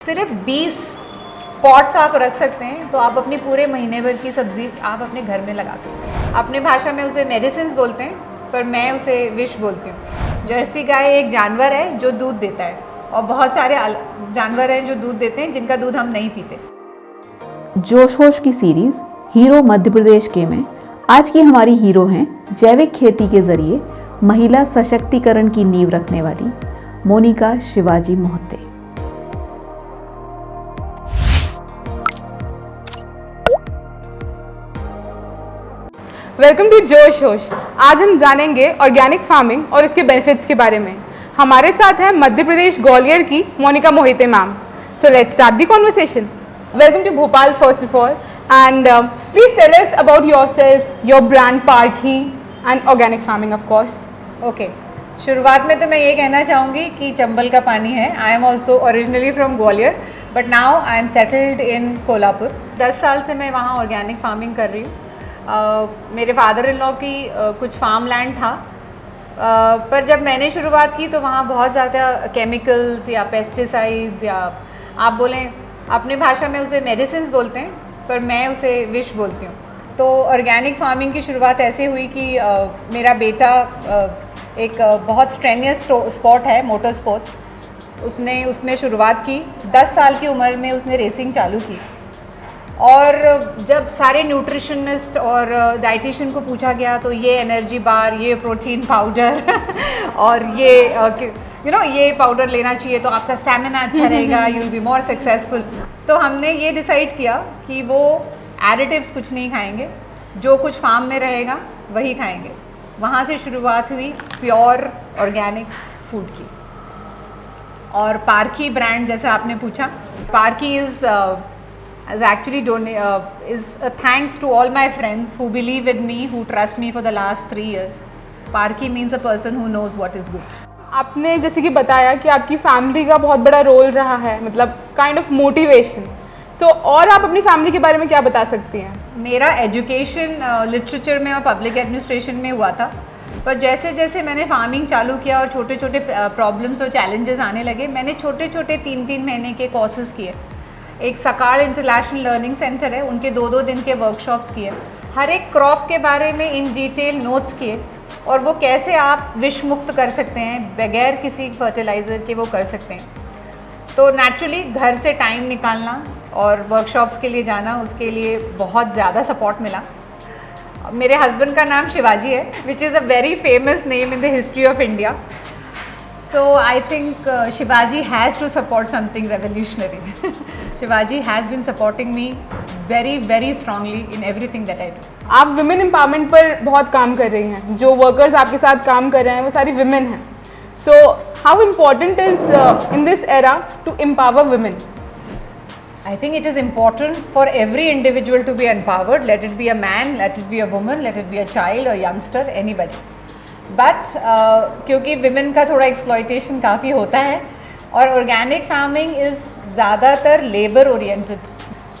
सिर्फ 20 पॉट्स आप रख सकते हैं तो आप अपनी पूरे महीने भर की सब्जी आप अपने घर में लगा सकते हैं। अपने भाषा में उसे मेडिसिन बोलते हैं, पर मैं उसे विश बोलती हूँ। जर्सी गाय एक जानवर है जो दूध देता है, और बहुत सारे जानवर हैं जो दूध देते हैं जिनका दूध हम नहीं पीते। जोश होश की सीरीज हीरो मध्य प्रदेश के में आज की हमारी हीरो हैं जैविक खेती के जरिए महिला सशक्तिकरण की नींव रखने वाली मोनिका शिवाजी मोहते। वेलकम टू जोश होश। आज हम जानेंगे ऑर्गेनिक फार्मिंग और इसके बेनिफिट्स के बारे में। हमारे साथ है मध्य प्रदेश ग्वालियर की Monika Mohite ma'am. So let's start the conversation. Welcome to Bhopal first of all, and please tell us about yourself, your brand Parkhi and organic farming of course. Okay, शुरुआत में तो मैं ये कहना चाहूँगी कि चंबल का पानी है। I am also originally from Gwalior, but now I am settled in Kolhapur. 10 साल से मैं वहाँ ऑर्गेनिक फार्मिंग कर रही हूँ। मेरे फादर इन लॉ की कुछ फार्म लैंड था, पर जब मैंने शुरुआत की तो वहाँ बहुत ज़्यादा केमिकल्स या पेस्टिसाइड्स, या आप बोलें अपने भाषा में उसे मेडिसिन बोलते हैं, पर मैं उसे विश बोलती हूँ। तो ऑर्गेनिक फार्मिंग की शुरुआत ऐसे हुई कि मेरा बेटा एक बहुत स्ट्रेनियस स्पोर्ट है मोटर स्पोर्ट्स, उसने उसमें शुरुआत की। 10 साल की उम्र में उसने रेसिंग चालू की, और जब सारे न्यूट्रिशनिस्ट और डाइटिशियन को पूछा गया तो ये एनर्जी बार, ये प्रोटीन पाउडर और ये ये पाउडर लेना चाहिए तो आपका स्टैमिना अच्छा रहेगा, you will be more successful. तो हमने ये डिसाइड किया कि वो एडिटिव्स कुछ नहीं खाएंगे, जो कुछ फार्म में रहेगा वही खाएंगे। वहाँ से शुरुआत हुई प्योर ऑर्गेनिक फूड की। और पारखी ब्रांड जैसे आपने पूछा, पारखी is actually is a thanks to all my friends who believe in me, who trust me for the last 3 years. Parki means a person who knows what is good. आपने जैसे कि बताया कि आपकी फैमिली का बहुत बड़ा रोल रहा है, मतलब काइंड ऑफ मोटिवेशन। सो और आप अपनी फैमिली के बारे में क्या बता सकती हैं? मेरा एजुकेशन लिटरेचर में और पब्लिक एडमिनिस्ट्रेशन में हुआ था, पर जैसे जैसे मैंने फार्मिंग चालू किया और छोटे छोटे प्रॉब्लम्स और चैलेंजेस आने लगे, मैंने छोटे छोटे 3-3 महीने के कोर्सेज किए। एक सकार इंटरनेशनल लर्निंग सेंटर है, उनके 2-2 दिन के वर्कशॉप्स किए, हर एक क्रॉप के बारे में इन डिटेल नोट्स किए, और वो कैसे आप विष मुक्त कर सकते हैं बगैर किसी फर्टिलाइज़र के, वो कर सकते हैं। तो नेचुरली घर से टाइम निकालना और वर्कशॉप्स के लिए जाना, उसके लिए बहुत ज़्यादा सपोर्ट मिला। मेरे हस्बैंड का नाम शिवाजी है, which is a very famous name in the history of India. So I think Shivaji has to support something revolutionary. Shivaji has been supporting me very, very strongly in everything that I do. आप women empowerment पर बहुत काम कर रही हैं, जो workers आपके साथ काम कर रहे हैं वो सारी विमेन हैं। So how important is in this era to empower women? I think it is important for every individual to be empowered. Let it be a man, let it be a woman, let it be a child or youngster, anybody. But क्योंकि women का थोड़ा exploitation काफ़ी होता है, और organic farming is ज़्यादातर labour oriented,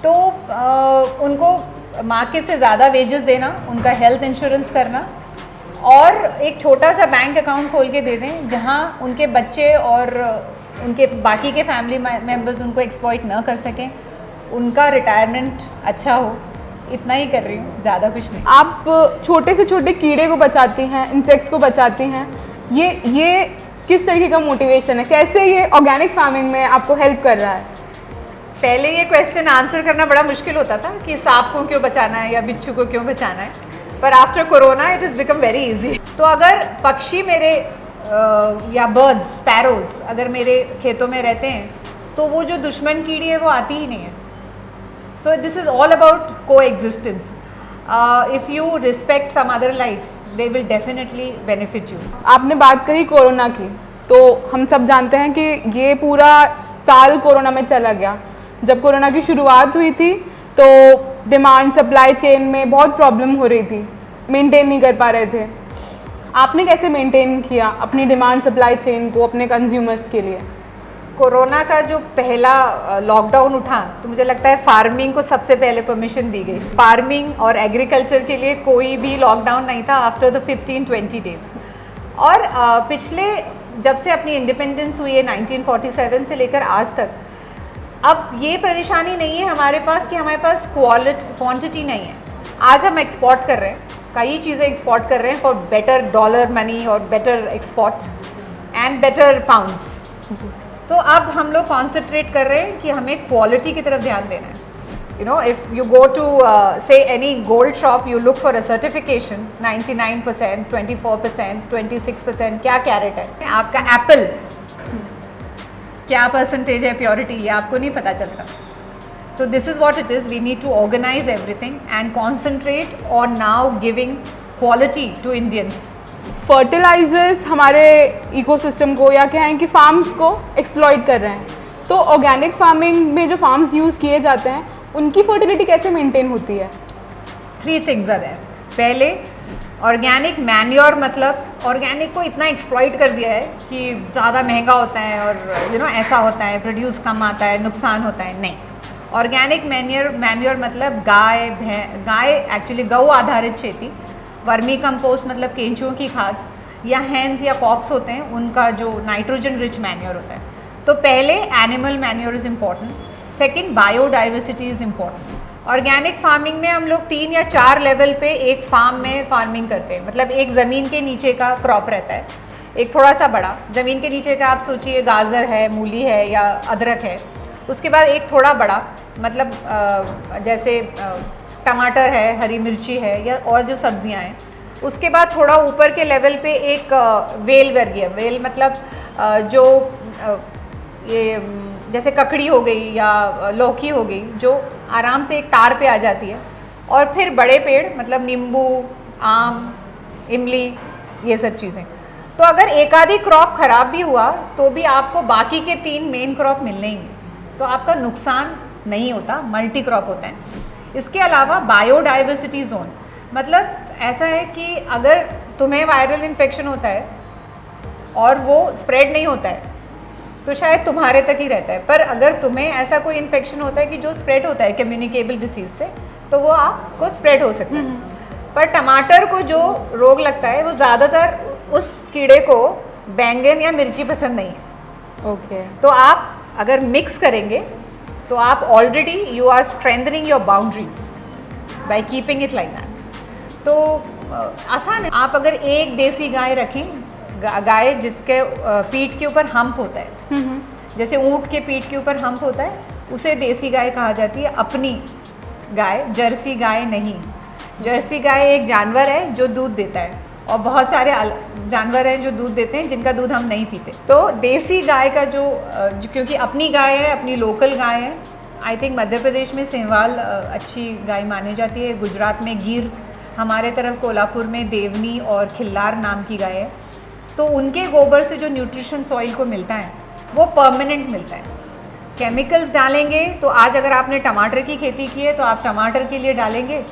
तो उनको मार्केट से ज़्यादा वेजेस देना, उनका हेल्थ इंश्योरेंस करना, और एक छोटा सा बैंक अकाउंट खोल के दे दें जहाँ उनके बच्चे और उनके बाकी के फैमिली मेम्बर्स उनको एक्सप्लॉइट ना कर सकें, उनका रिटायरमेंट अच्छा हो, इतना ही कर रही हूँ, ज़्यादा कुछ नहीं। आप छोटे से छोटे कीड़े को बचाती हैं, इंसेक्ट्स को बचाती हैं, ये किस तरीके का मोटिवेशन है? कैसे ये ऑर्गेनिक फार्मिंग में आपको हेल्प कर रहा है? पहले ये क्वेश्चन आंसर करना बड़ा मुश्किल होता था कि सांप को क्यों बचाना है या बिच्छू को क्यों बचाना है, पर after corona it is become very easy. तो अगर पक्षी मेरे या बर्ड्स, स्पैरोज अगर मेरे खेतों में रहते हैं, तो वो जो दुश्मन कीड़ी है वो आती ही नहीं है। So this is all about coexistence. If you respect some other life, they will definitely benefit you. आपने बात करी कोरोना की, तो हम सब जानते हैं कि ये पूरा साल कोरोना में चला गया। जब कोरोना की शुरुआत हुई थी तो डिमांड सप्लाई चेन में बहुत प्रॉब्लम हो रही थी, मेंटेन नहीं कर पा रहे थे। आपने कैसे मेंटेन किया अपनी डिमांड सप्लाई चेन को अपने कंज्यूमर्स के लिए? कोरोना का जो पहला लॉकडाउन उठा तो मुझे लगता है फार्मिंग को सबसे पहले परमिशन दी गई। फार्मिंग और एग्रीकल्चर के लिए कोई भी लॉकडाउन नहीं था आफ्टर द 15-20 डेज। और पिछले जब से अपनी इंडिपेंडेंस हुई है 1947 से लेकर आज तक, अब ये परेशानी नहीं है हमारे पास कि हमारे पास क्वांटिटी नहीं है। आज हम एक्सपोर्ट कर रहे हैं, कई चीज़ें एक्सपोर्ट कर रहे हैं फॉर बेटर डॉलर मनी और better export and better pounds. तो अब हम लोग कॉन्सेंट्रेट कर रहे हैं कि हमें क्वालिटी की तरफ ध्यान देना है। You know, if you go to say any gold shop, you look for a certification, 99%, 24%, 26%, क्या कैरेट है, आपका एप्पल क्या परसेंटेज है प्योरिटी, ये आपको नहीं पता चलता। So this is what it is. We need to organize everything and concentrate on now giving quality to Indians. Fertilizers हमारे इकोसिस्टम को या कहें कि फार्म्स को एक्सप्लॉइट कर रहे हैं, तो ऑर्गेनिक फार्मिंग में जो फार्म्स यूज़ किए जाते हैं उनकी फर्टिलिटी कैसे मेंटेन होती है? 3 things are there. पहले ऑर्गेनिक मैन्योर, मतलब ऑर्गेनिक को इतना एक्सप्लॉइट कर दिया है कि ज़्यादा महंगा होता है और ऐसा होता है, प्रोड्यूस कम आता है, नुकसान होता है। नहीं, ऑर्गेनिक मैन्योर मतलब गाय एक्चुअली गौ आधारित खेती, वर्मी कंपोस्ट मतलब केंचुओं की खाद, या हैंस या कॉक्स होते हैं, उनका जो नाइट्रोजन रिच मैन्योर होता है। तो पहले animal manure is important, second biodiversity is important. Organic farming में हम लोग 3 या 4 लेवल पे एक फार्म में फार्मिंग करते हैं, मतलब एक ज़मीन के नीचे का क्रॉप रहता है, एक थोड़ा सा बड़ा ज़मीन के नीचे का, आप सोचिए गाजर है, मूली है या अदरक है। उसके बाद एक थोड़ा बड़ा, मतलब जैसे टमाटर है, हरी मिर्ची है या और जो सब्जियां हैं। उसके बाद थोड़ा ऊपर के लेवल पे एक वेल वर्गीय, वेल मतलब जो ये जैसे ककड़ी हो गई या लौकी हो गई, जो आराम से एक तार पे आ जाती है। और फिर बड़े पेड़ मतलब नींबू, आम, इमली, ये सब चीज़ें। तो अगर एक आधी क्रॉप ख़राब भी हुआ तो भी आपको बाकी के 3 मेन क्रॉप मिलने ही हैं, तो आपका नुकसान नहीं होता, मल्टी क्रॉप होता है। इसके अलावा बायोडाइवर्सिटी जोन, मतलब ऐसा है कि अगर तुम्हें वायरल इन्फेक्शन होता है और वो स्प्रेड नहीं होता है तो शायद तुम्हारे तक ही रहता है, पर अगर तुम्हें ऐसा कोई इन्फेक्शन होता है कि जो स्प्रेड होता है कम्युनिकेबल डिसीज से, तो वो आपको स्प्रेड हो सकता है। पर टमाटर को जो रोग लगता है वो ज़्यादातर उस कीड़े को बैंगन या मिर्ची पसंद नहीं है। ओके। तो आप अगर मिक्स करेंगे तो आप already you are strengthening your boundaries by keeping it like that. तो आसान है। आप अगर एक देसी गाय रखें, गाय जिसके पीठ के ऊपर हम्प होता है, जैसे ऊँट के पीठ के ऊपर हम्प होता है, उसे देसी गाय कहा जाती है। अपनी गाय, जर्सी गाय नहीं। जर्सी गाय एक जानवर है जो दूध देता है, और बहुत सारे जानवर हैं जो दूध देते हैं जिनका दूध हम नहीं पीते। तो देसी गाय का जो क्योंकि अपनी गाय है, अपनी लोकल गाय है। आई थिंक मध्य प्रदेश में सेहवाल अच्छी गाय मानी जाती है, गुजरात में गिर, हमारे तरफ कोल्हापुर में देवनी और खिल्लार नाम की गाय है। तो उनके गोबर से जो न्यूट्रिशन सॉइल को मिलता है वो परमानेंट मिलता है। केमिकल्स डालेंगे तो आज अगर आपने टमाटर की खेती की है तो आप टमाटर के लिए डालेंगे,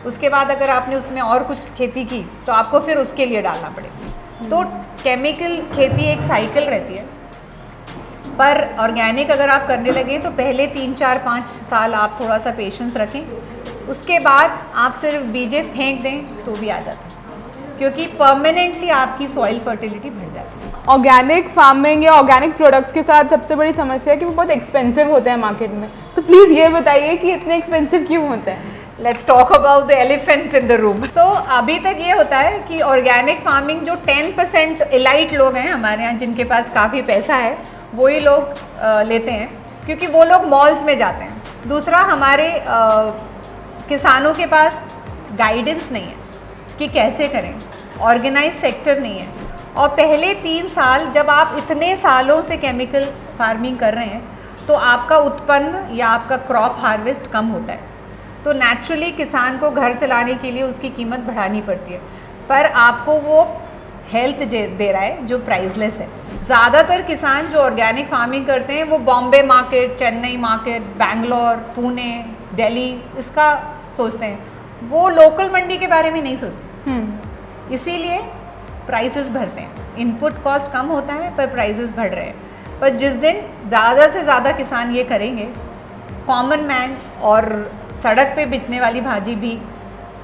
उसके बाद अगर आपने उसमें और कुछ खेती की तो आपको फिर उसके लिए डालना पड़ेगा। तो केमिकल खेती एक साइकिल रहती है, पर ऑर्गेनिक अगर आप करने लगे तो पहले 3, 4, 5 साल आप थोड़ा सा पेशेंस रखें, उसके बाद आप सिर्फ बीजे फेंक दें तो भी आ जाता है, क्योंकि परमानेंटली आपकी सॉइल फर्टिलिटी बढ़ जाती है। ऑर्गेनिक फार्मिंग या ऑर्गेनिक प्रोडक्ट्स के साथ सबसे बड़ी समस्या है कि वो बहुत एक्सपेंसिव होते हैं मार्केट में, तो प्लीज़ ये बताइए कि इतने एक्सपेंसिव क्यों होते हैं? Let's talk about the elephant in the room. So अभी तक ये होता है कि ऑर्गेनिक फार्मिंग जो 10% एलाइट लोग हैं हमारे यहाँ, जिनके पास काफ़ी पैसा है, वही लोग लेते हैं, क्योंकि वो लोग मॉल्स में जाते हैं। दूसरा, हमारे किसानों के पास गाइडेंस नहीं है कि कैसे करें, ऑर्गेनाइज सेक्टर नहीं है। और पहले 3 साल जब आप इतने सालों से केमिकल फार्मिंग कर रहे हैं तो आपका उत्पन्न या आपका क्रॉप हार्वेस्ट कम होता है। तो नेचुरली किसान को घर चलाने के लिए उसकी कीमत बढ़ानी पड़ती है, पर आपको वो हेल्थ दे रहा है जो प्राइसलेस है। ज़्यादातर किसान जो ऑर्गेनिक फार्मिंग करते हैं वो बॉम्बे मार्केट, चेन्नई मार्केट, बैंगलोर, पुणे, दिल्ली इसका सोचते हैं, वो लोकल मंडी के बारे में नहीं सोचते। इसीलिए प्राइसेस बढ़ते हैं। इनपुट कॉस्ट कम होता है पर प्राइसेस बढ़ रहे हैं। पर जिस दिन ज़्यादा से ज़्यादा किसान ये करेंगे, कॉमन मैन और सड़क पे बिकने वाली भाजी भी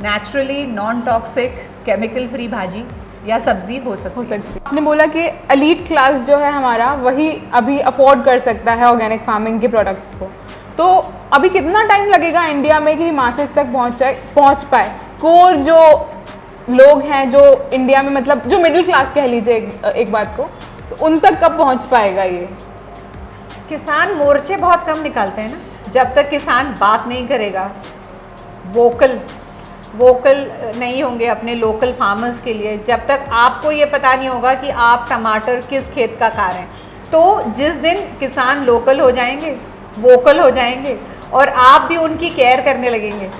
naturally non toxic chemical free भाजी या सब्जी हो सकती है। आपने बोला कि एलीट क्लास जो है हमारा वही अभी अफोर्ड कर सकता है ऑर्गेनिक फार्मिंग के प्रोडक्ट्स को, तो अभी कितना टाइम लगेगा इंडिया में कि मासेस तक पहुंच पाए? कोर जो लोग हैं जो इंडिया में, मतलब जो मिडिल क्लास कह लीजिए एक बात को, तो उन तक कब पहुंच पाएगा ये? किसान मोर्चे बहुत कम निकालते हैं ना, जब तक किसान बात नहीं करेगा, वोकल नहीं होंगे अपने लोकल फार्मर्स के लिए, जब तक आपको ये पता नहीं होगा कि आप टमाटर किस खेत का खा रहे हैं, तो जिस दिन किसान लोकल हो जाएंगे, वोकल हो जाएंगे और आप भी उनकी केयर करने लगेंगे,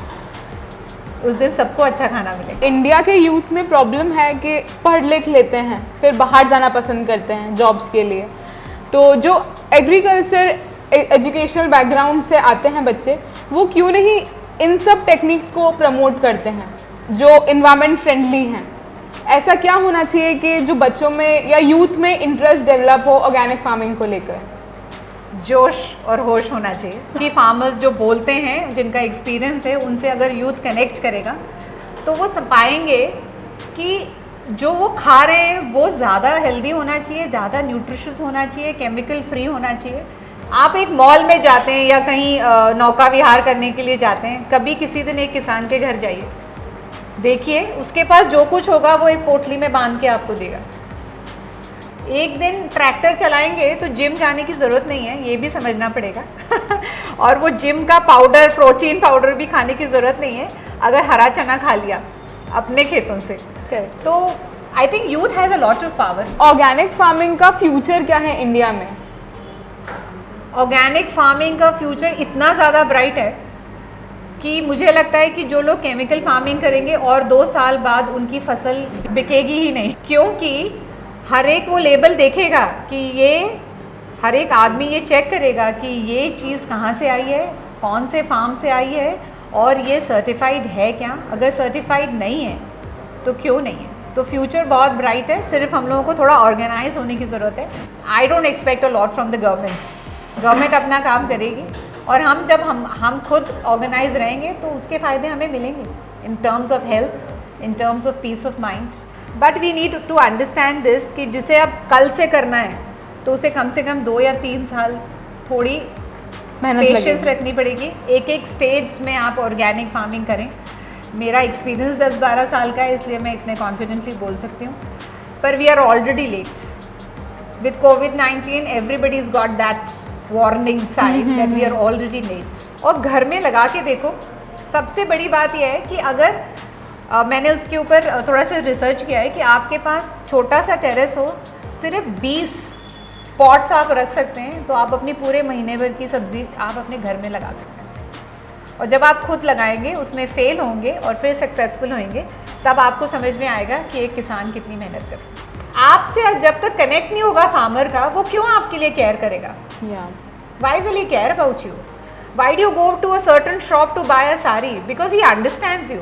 उस दिन सबको अच्छा खाना मिलेगा। इंडिया के यूथ में प्रॉब्लम है कि पढ़ लिख लेते हैं फिर बाहर जाना पसंद करते हैं जॉब्स के लिए, तो जो एग्रीकल्चर एजुकेशनल बैकग्राउंड से आते हैं बच्चे, वो क्यों नहीं इन सब टेक्निक्स को प्रमोट करते हैं जो इन्वायरमेंट फ्रेंडली हैं? ऐसा क्या होना चाहिए कि जो बच्चों में या यूथ में इंटरेस्ट डेवलप हो ऑर्गेनिक फार्मिंग को लेकर? जोश और होश होना चाहिए कि फार्मर्स जो बोलते हैं, जिनका एक्सपीरियंस है, उनसे अगर यूथ कनेक्ट करेगा तो वो पाएंगे कि जो वो खा रहे हैं वो ज़्यादा हेल्दी होना चाहिए, ज़्यादा न्यूट्रिशियस होना चाहिए, केमिकल फ्री होना चाहिए। आप एक मॉल में जाते हैं या कहीं नौका विहार करने के लिए जाते हैं, कभी किसी दिन एक किसान के घर जाइए, देखिए उसके पास जो कुछ होगा वो एक पोटली में बांध के आपको देगा। एक दिन ट्रैक्टर चलाएंगे तो जिम जाने की ज़रूरत नहीं है, ये भी समझना पड़ेगा और वो जिम का पाउडर, प्रोटीन पाउडर भी खाने की ज़रूरत नहीं है अगर हरा चना खा लिया अपने खेतों से। तो I think youth has a lot of power. Organic farming का फ्यूचर क्या है इंडिया में? ऑर्गेनिक फार्मिंग का फ्यूचर इतना ज़्यादा ब्राइट है कि मुझे लगता है कि जो लोग केमिकल फार्मिंग करेंगे और 2 साल बाद उनकी फसल बिकेगी ही नहीं, क्योंकि हर एक वो लेबल देखेगा कि ये, हर एक आदमी ये चेक करेगा कि ये चीज़ कहाँ से आई है, कौन से फार्म से आई है और ये सर्टिफाइड है क्या। अगर सर्टिफाइड नहीं है तो क्यों नहीं है। तो फ्यूचर बहुत ब्राइट है, सिर्फ हम लोगों को थोड़ा ऑर्गेनाइज होने की ज़रूरत है। I don't expect a lot from the government अपना काम करेगी और जब हम खुद ऑर्गेनाइज रहेंगे तो उसके फ़ायदे हमें मिलेंगे in terms of health, in terms of peace of mind. But we need to understand this कि जिसे अब कल से करना है तो उसे कम से कम 2 या 3 साल थोड़ी पेशेंस रखनी पड़ेगी। एक एक स्टेज में आप ऑर्गेनिक फार्मिंग करें। मेरा एक्सपीरियंस 10-12 साल का है, इसलिए मैं इतने कॉन्फिडेंटली बोल सकती हूँ, पर we are already late with कोविड-19। Everybody is got that warning sign that we are already late. और घर में लगा के देखो, सबसे बड़ी बात यह है कि अगर मैंने उसके ऊपर थोड़ा सा रिसर्च किया है कि आपके पास छोटा सा टेरेस हो, सिर्फ 20 पॉट्स आप रख सकते हैं, तो आप अपनी पूरे महीने भर की सब्ज़ी आप अपने घर में लगा सकते हैं। और जब आप खुद लगाएंगे, उसमें फेल होंगे और फिर सक्सेसफुल होंगे, तब आपको समझ में आएगा कि एक किसान कितनी मेहनत करे। आपसे जब तक कनेक्ट नहीं होगा फार्मर का, वो क्यों आपके लिए केयर करेगा? Why will he care about you? Why do you go to a certain shop to buy a sari? Because he understands you.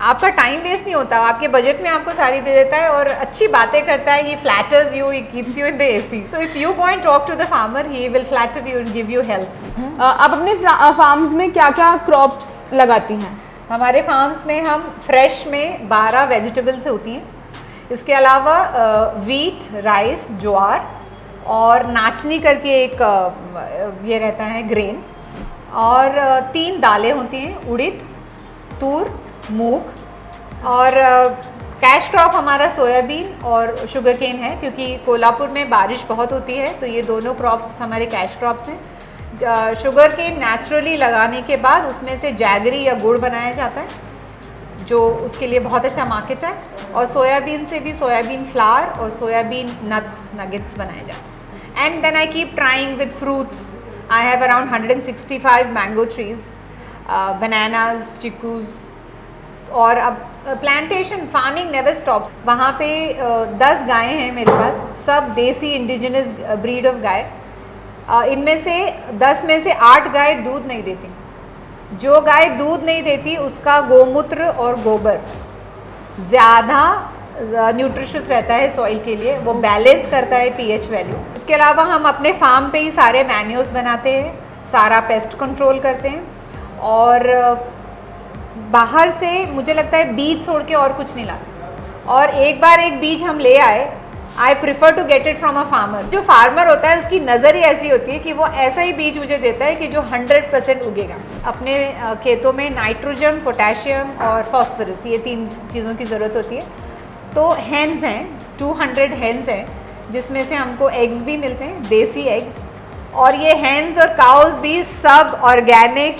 आपका टाइम वेस्ट नहीं होता, आपके बजट में आपको साड़ी दे देता है और अच्छी बातें करता है। He flatters you, he keeps you in the AC. तो if you go and talk to the farmer, he will flatter you and give you health. आप अपने फार्म्स में क्या क्या क्रॉप्स लगाती हैं? हमारे फार्म्स में हम फ्रेश में 12 वेजिटेबल्स होती हैं। इसके अलावा वीट, राइस, ज्वार और नाचनी करके एक ये रहता है ग्रेन, और 3 दालें होती हैं, उड़द, तूर, मूंग, और कैश क्रॉप हमारा सोयाबीन और शुगर केन है, क्योंकि कोल्हापुर में बारिश बहुत होती है, तो ये दोनों क्रॉप्स हमारे कैश क्रॉप्स हैं। शुगर केन नेचुरली लगाने के बाद उसमें से जैगरी या गुड़ बनाया जाता है, जो उसके लिए बहुत अच्छा मार्केट है। और सोयाबीन से भी सोयाबीन फ्लावर और सोयाबीन नट्स, नगेट्स बनाए जाते हैं। And then I keep trying with fruits. I have around 165 mango trees, bananas, chikoos, और अब प्लांटेशन फार्मिंग नेवर स्टॉप्स। वहाँ पे 10 गायें हैं मेरे पास, सब देसी इंडिजिनस ब्रीड ऑफ गाय। इनमें से 10 में से 8 गाय दूध नहीं देती। जो गाय दूध नहीं देती उसका गोमूत्र और गोबर ज़्यादा न्यूट्रिशियस रहता है सॉइल के लिए, वो बैलेंस करता है पीएच वैल्यू। इसके अलावा हम अपने फार्म पे ही सारे मैन्यूर्स बनाते हैं, सारा पेस्ट कंट्रोल करते हैं, और बाहर से मुझे लगता है बीज छोड़ के और कुछ नहीं लाते। और एक बार एक बीज हम ले आए, I prefer to get it from a farmer. जो फार्मर होता है उसकी नज़र ही ऐसी होती है कि वो ऐसा ही बीज मुझे देता है कि जो 100% उगेगा। अपने खेतों में नाइट्रोजन, पोटेशियम और फॉस्फोरस, ये 3 चीज़ों की ज़रूरत होती है। तो हेन्स हैं, 200 हेन्स हैं, जिसमें से हमको एग्स भी मिलते हैं, देसी एग्स। और ये हेन्स और काउज भी सब ऑर्गेनिक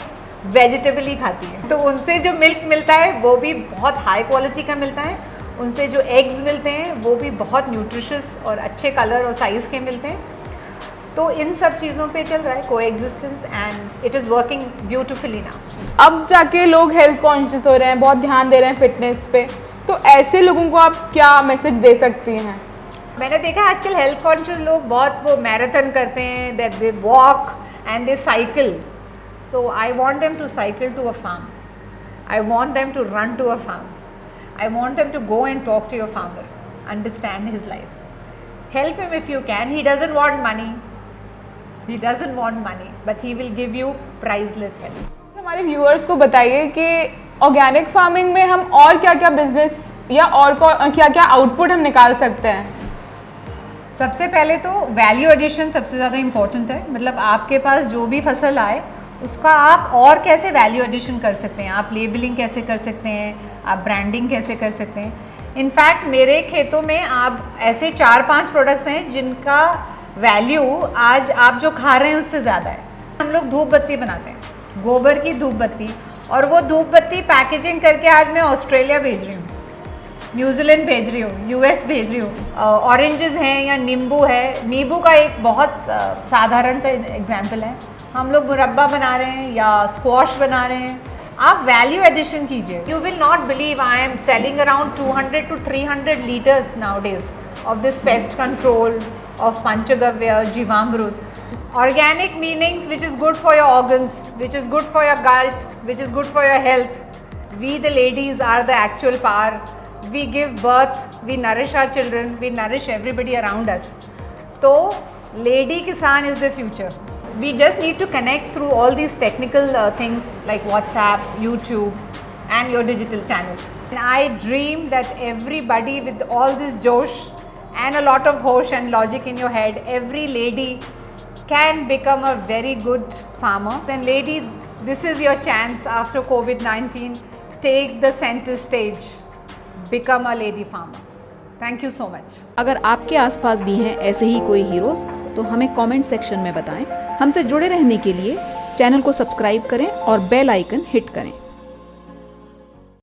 वेजिटेबल ही खाती है, तो उनसे जो मिल्क मिलता है वो भी बहुत हाई क्वालिटी का मिलता है। उनसे जो एग्स मिलते हैं वो भी बहुत न्यूट्रिशियस और अच्छे कलर और साइज़ के मिलते हैं। तो इन सब चीज़ों पे चल रहा है coexistence and it is working beautifully now. अब जाके लोग हेल्थ कॉन्शियस हो रहे हैं, बहुत ध्यान दे रहे हैं फिटनेस पे, तो ऐसे लोगों को आप क्या मैसेज दे सकती हैं? मैंने देखा आजकल हेल्थ कॉन्शियस लोग बहुत वो मैराथन करते हैं, that they walk and they cycle. So I want them to cycle to a farm, I want them to run to a farm, I want them to go and talk to your farmer, understand his life, help him if you can. He doesn't want money, he doesn't want money, but he will give you priceless help. हमारे viewers को बताइए कि organic farming में हम और क्या क्या business या और क्या क्या आउटपुट हम निकाल सकते हैं? सबसे पहले तो वैल्यू एडिशन सबसे ज़्यादा इम्पोर्टेंट है। मतलब आपके पास जो भी फसल आए उसका आप और कैसे वैल्यू एडिशन कर सकते हैं, आप लेबलिंग कैसे कर सकते हैं, आप ब्रांडिंग कैसे कर सकते हैं। इनफैक्ट मेरे खेतों में आप ऐसे 4-5 प्रोडक्ट्स हैं जिनका वैल्यू आज आप जो खा रहे हैं उससे ज़्यादा है। हम लोग धूप बत्ती बनाते हैं, गोबर की धूप बत्ती, और वो धूप बत्ती पैकेजिंग करके आज मैं ऑस्ट्रेलिया भेज रही हूँ, न्यूजीलैंड भेज रही हूँ, यूएस भेज रही हूँ। ऑरेंजेस हैं या नींबू है, नींबू का एक बहुत साधारण सा एग्जाम्पल है। हम लोग मुरब्बा बना रहे हैं या स्क्वॉश बना रहे हैं। आप वैल्यू एडिशन कीजिए। You will not believe I am selling around 200 to 300 litres nowadays of this pest control of panchagavya, Jeevamrut. Organic meanings which is good for your organs, which is good for your gut, which is good for your health. We the ladies are the actual power. We give birth, we nourish our children, we nourish everybody around us. So lady kisan is the future. We just need to connect through all these technical things like WhatsApp, YouTube and your digital channel. And I dream that everybody with all this josh and a lot of hosh and logic in your head, every lady can become a very good farmer. Then ladies, this is your chance after COVID-19. Take the center stage. Become a lady farmer. Thank you so much. अगर आपके आसपास भी हैं ऐसे ही कोई heroes तो हमें comment section में बताएं। हमसे जुड़े रहने के लिए चैनल को सब्सक्राइब करें और बेल आइकन हिट करें।